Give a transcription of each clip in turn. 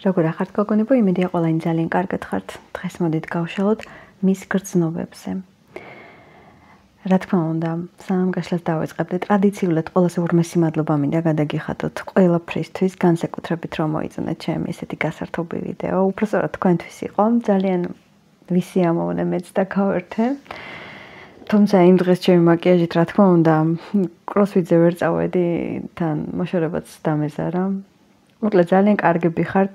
როგორ ახართ გოგონებო, იმედია ყველანი ძალიან კარგად ხართ. დღეს მოდით გავშალოთ მის გრძნობებზე. რა თქმა უნდა, სანამ გაშლას დავიწყებდით, ტრადიციულად ყველაზე ურმესი მადლობა მინდა გადაგიხადოთ ყველაფრისთვის, განსაკუთრებით რომ მოიწონეთ ჩემი ესეთი გასართობი ვიდეო. უпростоრად თქვენთვის იყო, ძალიან ვისიამოვნე მეც და გავერთე. თუმცა იმ დღეს ჩემი მაკიაჟით, რა თქმა უნდა, კროსფიტზე ვერ წავედი, თან მოშორებაც დამეზარა. მოკლედ ძალიან კარგები ხართ,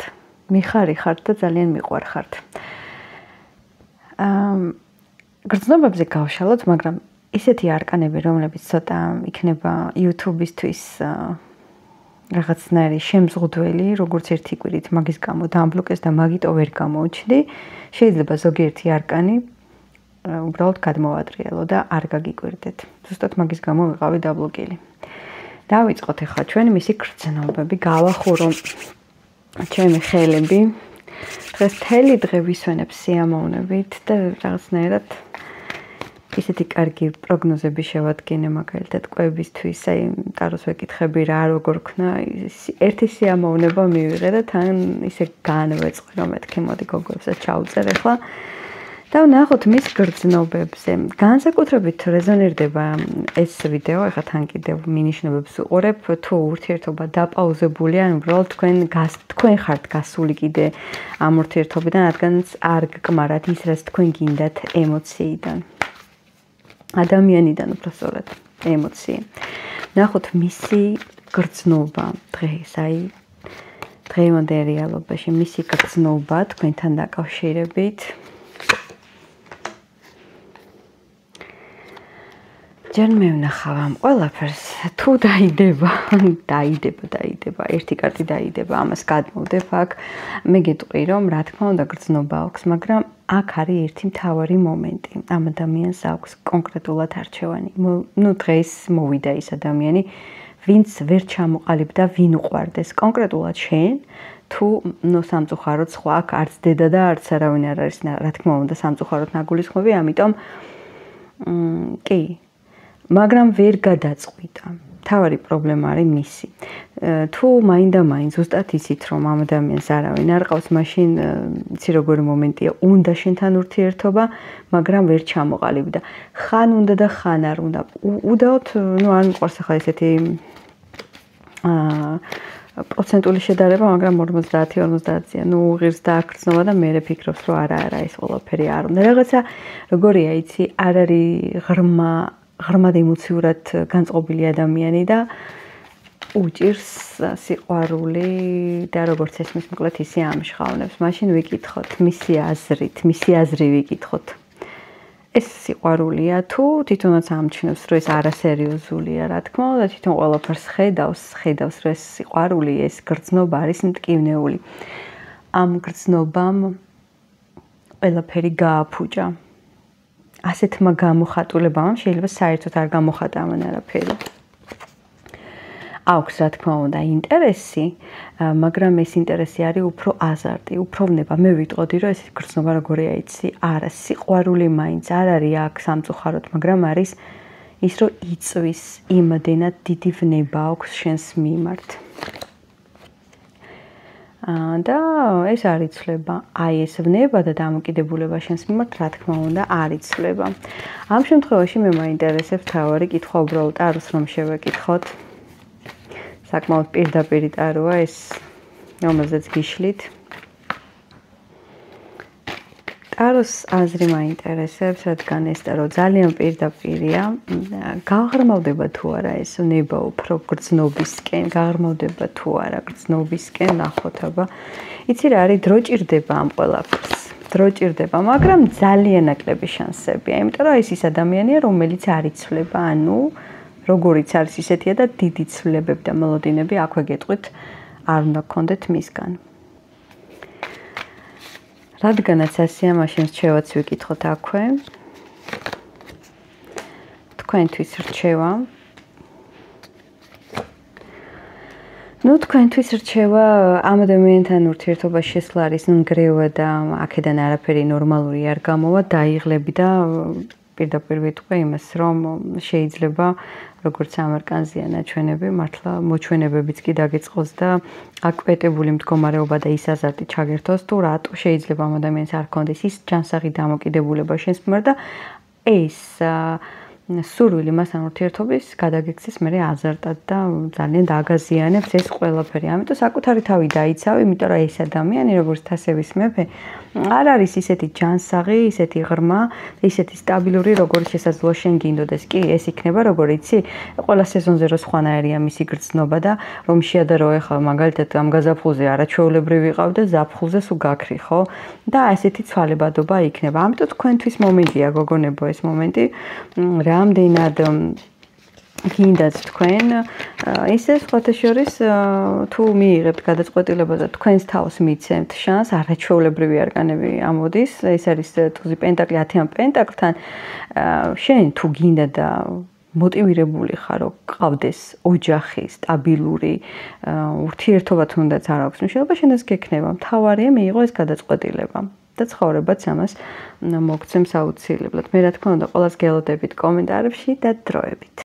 მიხარი ხართ და ძალიან მიყვარ ხართ. გრძნობებზე გავშალოთ, მაგრამ ისეთი არკანები, რომლებიც ცოტა იქნება YouTube-ისთვის რაღაცნაირი შემზღუდველი, როგორც ერთი კვირით მაგის გამო დაამბლოკეს და მაგიტო ვერ გამოუჩნდი, შეიძლება ზოგიერთი არკანი უბრალოდ გადმოვატრიალო და არ გაგიკვირდეთ. ზუსტად მაგის გამო ვიყავი დაბლოკილი. დავიწყოთ ახლა ჩვენ მისი გრძნობები, გავახურო ჩემი ხელები. დღეს მთელი დღე ვისვენებ სიამოვნებით და რაღაცნაირად ისეთი კარგი პროგნოზები შევადგინე მაგალითად კვებისთვის, აი ტაროს ვეკითხები რა როგორ ქნა, ერთი სიამოვნება მივიღე და თან ისე განვეწყე რომ მეთქი მოდი გოგოებსაც ჩაუწერ ახლა. და ვნახოთ მის გრძნობებზე. განსაკუთრებით რეზონირდება ეს ვიდეო, ახლა თან კიდევ მინიშნებებს უყურებ, თუ ურთიერთობა დაპაუზებულია, ან უბრალოდ თქვენ ხართ გასული კიდე ამ ურთიერთობიდან, რადგანაც არ გკმარათ ის, რაც თქვენ გინდათ ემოციიდან. ადამიანიდან უბრალოდ ემოცია. ვნახოთ მისი გრძნობა დღეს, აი დღევანდელ რეალობაში მისი გრძნობა თქვენთან დაკავშირებით. ჯერ მე ვნახავ ამ ყველაფერს, თუ დაიდება, ერთი კარტი დაიდება, ამას გადმოვდებ აქ. მე გეტყვი რომ რა თქმა უნდა გრძნობა აქვს, მაგრამ აქ არის ერთი მთავარი მომენტი. ამ ადამიანს აქვს კონკრეტულად არჩევანი. დღეს მოვიდა ის ადამიანი, ვინც ვერ ჩამოყალიბდა, ვინ უყვარდეს კონკრეტულად შენ, თუ სამწუხაროდ სხვა აქ არც დედა და არც არავინ არ არის, რა თქმა უნდა სამწუხაროდ ნაგულისხმობი, ამიტომ კი მაგრამ ვერ გადაწყვიტა. თავარი პრობლემა არის მისი. თუ მაინდა-მაინც ზუსტად იცით რომ ამ ადამიანს არავინ არ ყავს, მაშინ იცი როგორი მომენტია, უნდა შენთან ურთიერთობა, მაგრამ ვერ ჩამოყალიბდა. ხან უნდა და ხან არ უნდა. უდაოდ, არ მიყვარს ახლა ესეთი პროცენტული შედარება, მაგრამ 50-50-ია. ღირს დააგრძნობა და მე ფიქრობს რომ არა, ეს ყველაფერი არ უნდა. რაღაცა როგორია, იცი, არ არის ღრმად ემოციურად განწყობილი ადამიანი და უჭირს სიყვარული და როგორც ესმის მოკლედ ისე ამჟღავნებს. მაშინ ვიკითხოთ მისი აზრი ვიკითხოთ. ეს სიყვარულია თუ თვითონაც ამჩნევს რომ ეს არასერიოზულია, რა თქმა უნდა, თვითონ ყველაფერს ხედავს რომ ეს სიყვარული, ეს გრძნობა არის მტკივნეული. ამ გრძნობამ ყველაფერი გააფუჭა. ასეთმა გამოხატულებამ შეიძლება საერთოდ არ გამოხატა ამან არაფერი. აქვს რა თქმა უნდა ინტერესი, მაგრამ ეს ინტერესი არის უფრო აზარტი, უფრო ვნება. მე ვიტყოდი რომ ეს გრძნობა როგორია იცი, არა სიყვარული მაინც არ არის აქ სამწუხაროდ, მაგრამ არის ის რომ იწვის იმდენად დიდი ვნება აქვს შენს მიმართ. და ეს არ იცვლება, აი ეს ვნება და დამოკიდებულება შენს მიმართ, რა თქმა უნდა, არ იცვლება. ამ შემთხვევაში მე მაინტერესებს თავარი კითხვა უბრალოდ ტაროს რომ შევეკითხოთ. საკმაოდ პირდაპირი ტაროა ეს, რომელზეც გიშლით. ტაროს აზრი მაინტერესებს, რადგან ეს ტარო ძალიან პირდაპირია. გაღრმავდება თუ არა ეს ნება უფრო გრძნობისკენ, გაღრმავდება თუ არა გრძნობისკენ, ნახოთ აბა. იცი რა არის, დრო ჭირდება ამ ყველაფერს. დრო ჭირდება, მაგრამ ძალიან ნაკლები შანსებია, იმიტომ რომ ეს ის ადამიანია, რომელიც არ იცვლება, ანუ როგორიც არის ისეთია და დიდი ცვლილებები და მოლოდინები აქვე გეტყვით არ უნდა გქონდეთ მისგან. რადგანაც ასეა, მაშინ რჩევაც ვიკითხოთ აქვე. თქვენთვის რჩევა. თქვენთვის რჩევა ამ ადამიანთან ურთიერთობაში შესვლა არის ნგრევა და აქედან არაფერი ნორმალური არ გამოვა, დაიღლები და პირდაპირ ვიტყვი იმას, რომ შეიძლება როგორც ამერკანზეა ნაჩვენები, მართლა მოჩვენებებიც კი დაგეწყოს და აკვეტებული მდგომარეობა და ის აზარტი ჩაგერთოს, თუ რატო შეიძლება ამ ადამიანს არ ქონდეს ის ჯანსაღი დამოკიდებულება შენს მიმართ და ეს სურვილი მასთან ურთიერთობის გადაგექცეს მე აზარტად და ძალიან დააგაზიანებს ეს ყველაფერი. ამიტომ საკუთარი თავი დაიცავ, იმიტომ რომ ეს ადამიანი, როგორც თასების მეფე, არ არის ისეთი ჯანსაღი, ისეთი ღრმა, ისეთი სტაბილური, როგორც შესაძლოა შენ გინდოდეს. კი, ეს იქნება, როგორ იცი, ყველა სეზონზე რო სხვანაირია მისი გრძნობა და რომ შეადარო ეხლა მაგალითად ამ გაზაფხულზე არაჩვეულებრივი ვიყავ და ზაფხულზე სულ გაქრი, ხო? და ესეთი ცვალებადობა იქნება. ამიტომ თქვენთვის მომენტია, გოგონებო, ეს მომენტი რამდენად გინდათ თქვენ ისე სხვათა შორის თუ მიიღებთ გადაწყვეტილება და თქვენს თავს მიცემთ შანს არაჩვეულებრივი არკანები ამოდის ეს არის თუზი პენტაკლი 10-იან პენტაკლთან შენ თუ გინდა და მოტივირებული ხარ რომ გყავდეს ოჯახი სტაბილური ურთიერთობა თუნდაც არ აქვს შეიძლება შენაც გექნება მთავარია მიიღო ეს გადაწყვეტილება და ცხოვრებაც ამას მოგცემს აუცილებლად. მე რა თქმა უნდა, ყველას გელოდებით კომენტარებში და დროებით.